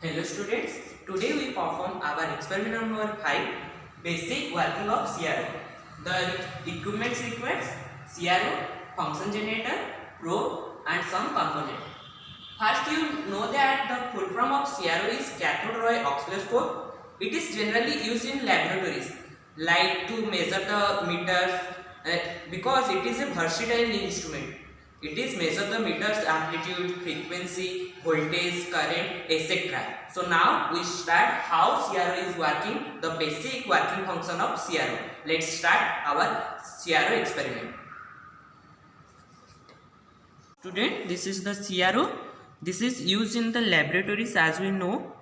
Hello students, today we perform our experiment number 5, basic working of CRO. The equipment requires CRO, function generator, probe and some component. First you know that the full form of CRO is cathode ray oscilloscope. It is generally used in laboratories like to measure the meters because it is a versatile instrument. It is measure the meters amplitude, frequency, voltage, current, etc. So now we start how CRO is working, the basic working function of CRO. Let's start our CRO experiment. Student, this is the CRO. This is used in the laboratories as we know.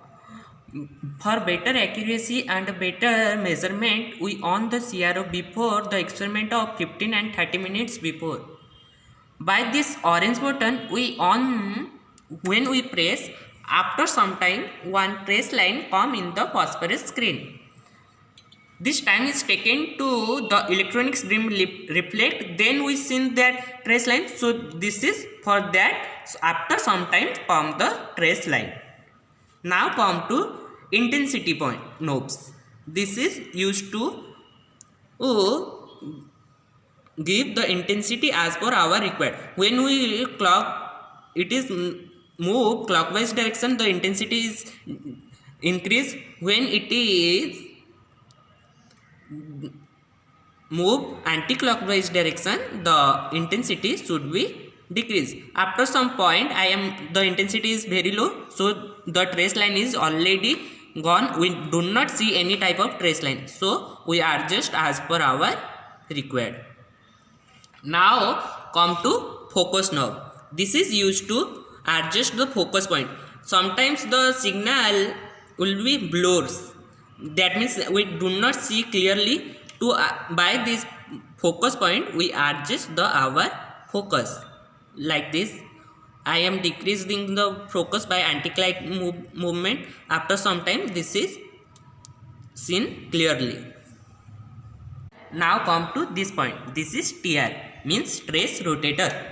For better accuracy and better measurement, we on the CRO before the experiment of 15 and 30 minutes before. By this orange button we on when we press, after some time one trace line come in the phosphorus screen. This time is taken to the electronics beam reflect, then we see that trace line. So this is for that. So after some time come the trace line. Now come to intensity point knobs. This is used to give the intensity as per our required. When we clock, it is move clockwise direction, the intensity is increase. When it is move anti-clockwise direction, the intensity should be decrease. After some point the intensity is very low, so the trace line is already gone. We do not see any type of trace line, so we adjust as per our required. Now come to focus knob. This is used to adjust the focus point. Sometimes the signal will be blurs. That means we do not see clearly. To by this focus point we adjust the our focus like this. I am decreasing the focus by anti-clock movement. After some time this is seen clearly. Now come to this point. This is TR, means trace rotator.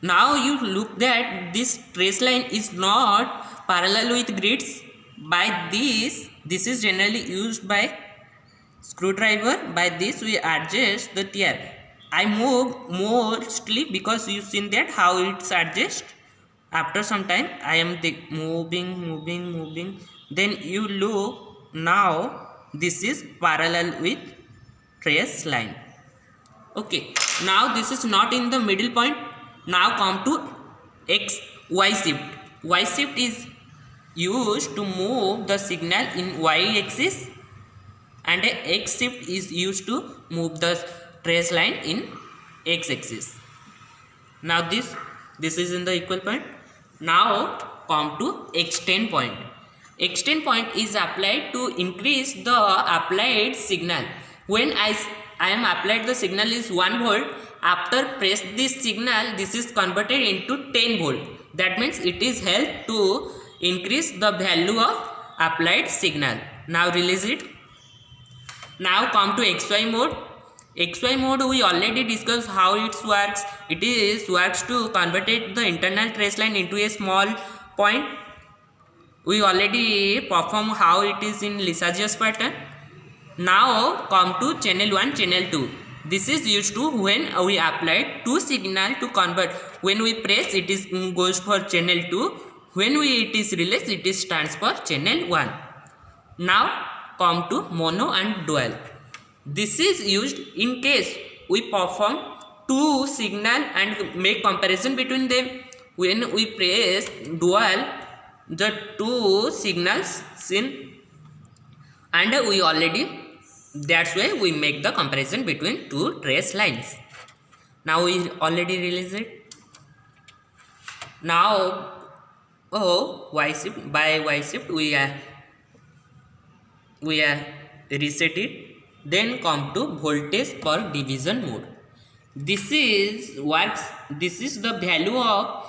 Now you look that this trace line is not parallel with grids. By this is generally used by screwdriver. By this we adjust the TR. I move mostly because you seen that how it's adjust. After some time I am moving. Then you look, now this is parallel with trace line. Okay, now this is not in the middle point. Now come to Y shift. Y shift is used to move the signal in Y axis, and X shift is used to move the trace line in X axis. Now this is in the equal point. Now come to extend point. Extend point is applied to increase the applied signal. When I am applied the signal is 1 volt, after press this signal, this is converted into 10 volt. That means it is help to increase the value of applied signal. Now release it. Now come to XY mode. XY mode we already discussed how it works. It is works to convert the internal trace line into a small point. We already perform how it is in Lissajous pattern. Now come to channel 1, channel 2. This is used to when we apply two signal to convert. When we press, it is goes for channel 2. When it is released, it is stands for channel 1. Now come to mono and dual. This is used in case we perform two signal and make comparison between them. When we press dual, the two signals seen, and we already, that's why we make the comparison between two trace lines. Now we already release it. Now Y shift, by Y shift we reset it. Then come to voltage per division mode. This is the value of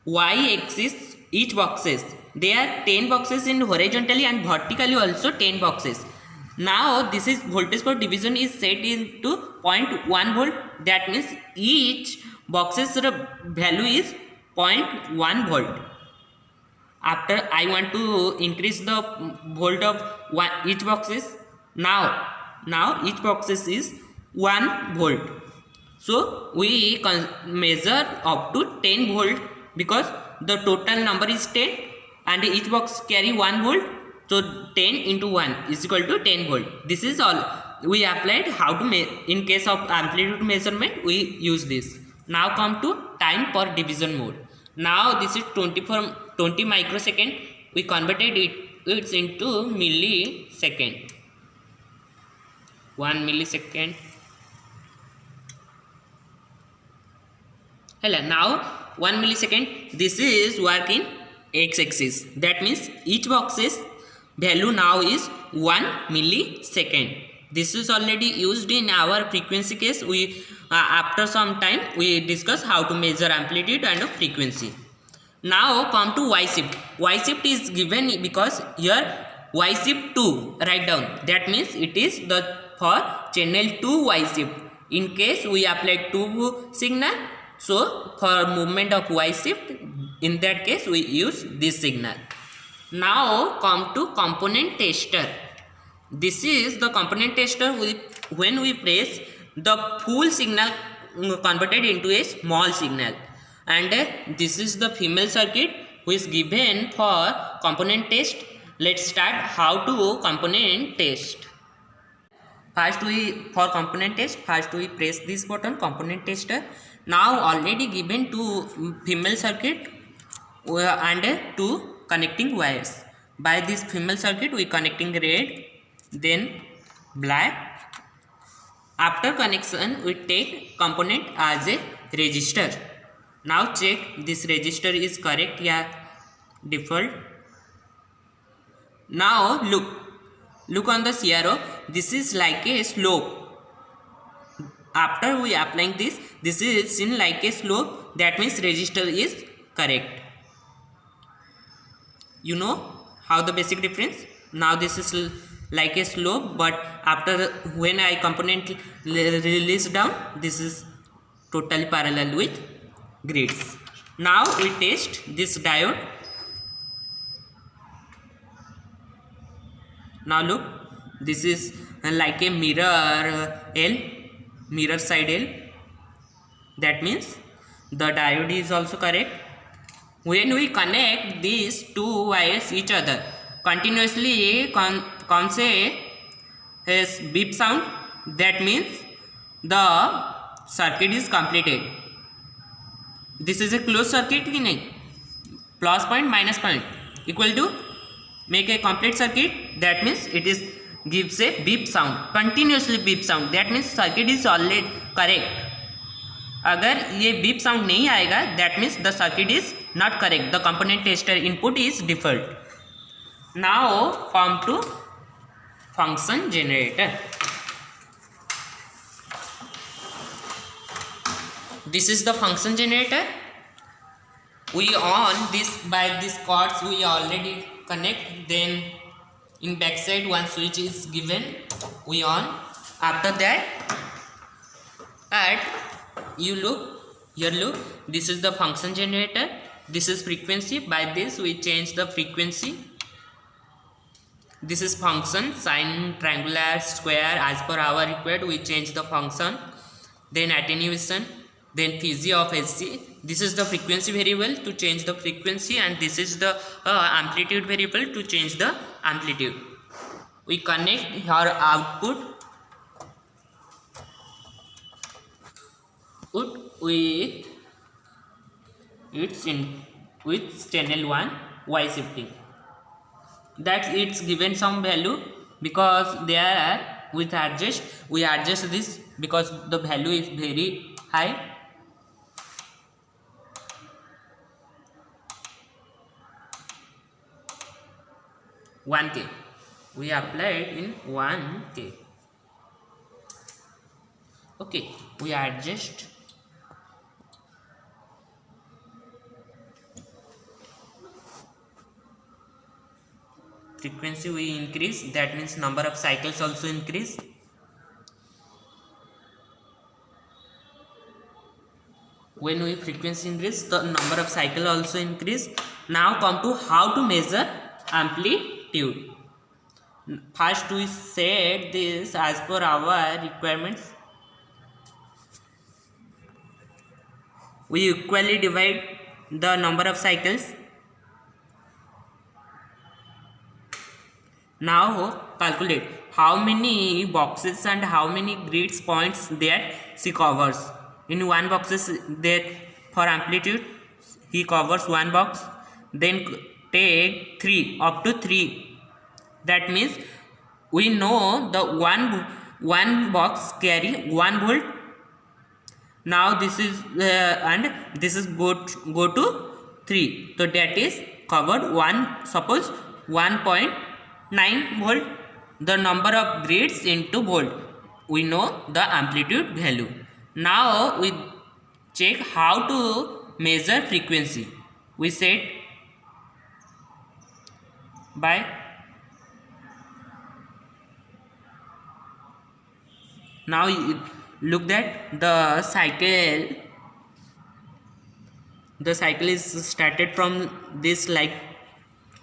Y axis each boxes. There are 10 boxes in horizontally and vertically also 10 boxes. Now this is voltage per division is set into 0.1 volt. That means each box's value is 0.1 volt. After I want to increase the volt of each boxes. Now each boxes is 1 volt. So we measure up to 10 volt because the total number is 10 and each box carry 1 volt. So 10 into 1 is equal to 10 volt. This is all we applied. How to in case of amplitude measurement we use this. Now come to time per division mode. Now this is 20 microsecond. We converted it into millisecond. 1 millisecond. Hello, now 1 millisecond. This is work in x-axis. That means each box's value now is 1 millisecond. This is already used in our frequency case. We after some time we discuss how to measure amplitude and frequency. Now come to Y shift. Y shift is given because here Y shift 2 write down. That means it is the for channel 2 Y shift. In case we apply 2 signal, so for movement of Y shift, in that case we use this signal. Now come to component tester. This is the component tester when we press the full signal converted into a small signal. And this is the female circuit which is given for component test. Let's start how to component test. First for component test, first we press this button, component tester. Now already given to female circuit and to connecting wires. By this female circuit we connecting red, then black. After connection we take component as a resistor. Now check this resistor is correct, yeah, default. Now look on the CRO. This is like a slope. After we applying this is seen like a slope. That means resistor is correct. You know how the basic difference. Now this is like a slope, but after when I component release down, this is totally parallel with grids. Now we test this diode. Now look, this is like a mirror side L. That means the diode is also correct. When we connect these two wires each other continuously, comes a beep sound. That means the circuit is completed. This is a closed circuit ki nahi? Plus point minus point equal to make a complete circuit. That means it is gives a beep sound, continuously beep sound. That means circuit is already correct. अगर ये beep sound नहीं आएगा, that means the circuit is not correct. The component tester input is default. Now come to function generator. This is the function generator. We on this by these cords we already connect. Then in backside one switch is given. We on. After that, add. You look here. Look. This is the function generator. This is frequency. By this we change the frequency. This is function sine, triangular, square. As per our required, we change the function. Then attenuation. Then phase of SC. This is the frequency variable to change the frequency, and this is the amplitude variable to change the amplitude. We connect our output with channel 1 Y shifting. That it's given some value because there we adjust this because the value is very high. $1K. We applied in 1K. Okay, we adjust. Frequency we increase, that means number of cycles also increase. When we frequency increase, the number of cycle also increase. Now come to how to measure amplitude. First we set this as per our requirements. We equally divide the number of cycles. Now calculate how many boxes and how many grids points that she covers. In one boxes that for amplitude he covers one box. Then take 3 up to 3. That means we know the one box carry 1 volt. Now this is and this is go to 3. So that is covered suppose 1.9 volt. The number of grids into volt. We know the amplitude value. Now we check how to measure frequency. We set by now look that the cycle is started from this like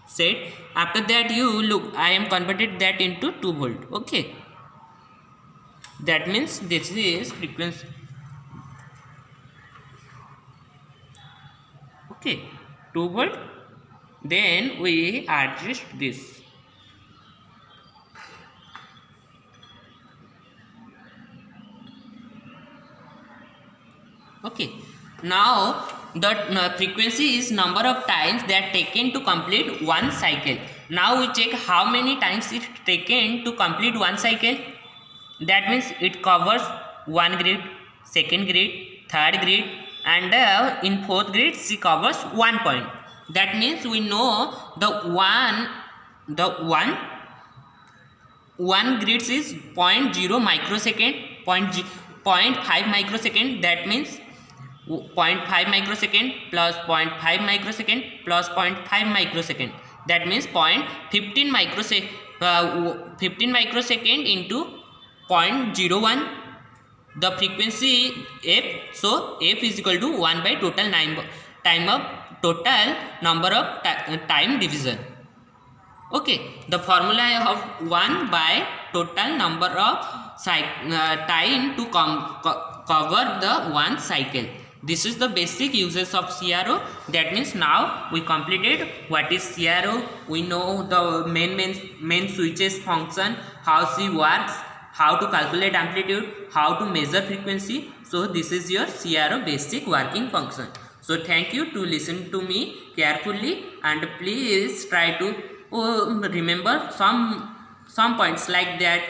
set. After that you look, I am converted that into 2 volt. Okay, that means this is frequency. Okay, 2 volt. Then we adjust this. Okay, now the frequency is number of times that taken to complete one cycle. Now we check how many times it taken to complete one cycle. That means it covers one grid, second grid, third grid, and in fourth grid she covers 1 point. That means we know the one grids is 0.0 microsecond, 0.5 microsecond. That means 0.5 microsecond plus 0.5 microsecond plus 0.5 microsecond. That means 15 microsecond into 0.01. The frequency f. So f is equal to 1 by total number of time division. Okay, the formula of 1 by total number of time to cover the one cycle. This is the basic uses of CRO. That means now we completed what is CRO. We know the main switches function, how she works, how to calculate amplitude, how to measure frequency. So this is your CRO basic working function. So thank you to listen to me carefully, and please try to remember some points like that.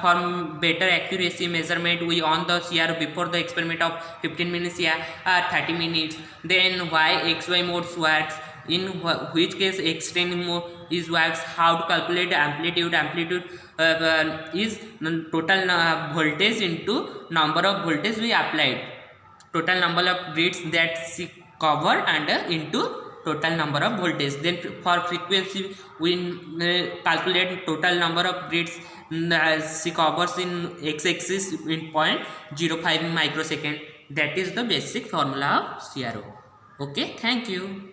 For better accuracy measurement, we on the CRO before the experiment of 15 minutes 30 minutes. Then why XY modes works, in which case extending mode is works, how to calculate amplitude. Is total voltage into number of voltage we applied, total number of grids that she covered, and into total number of voltage. Then for frequency we calculate total number of grids she covers in x-axis in 0.05 microsecond. That is the basic formula of CRO. Okay, thank you.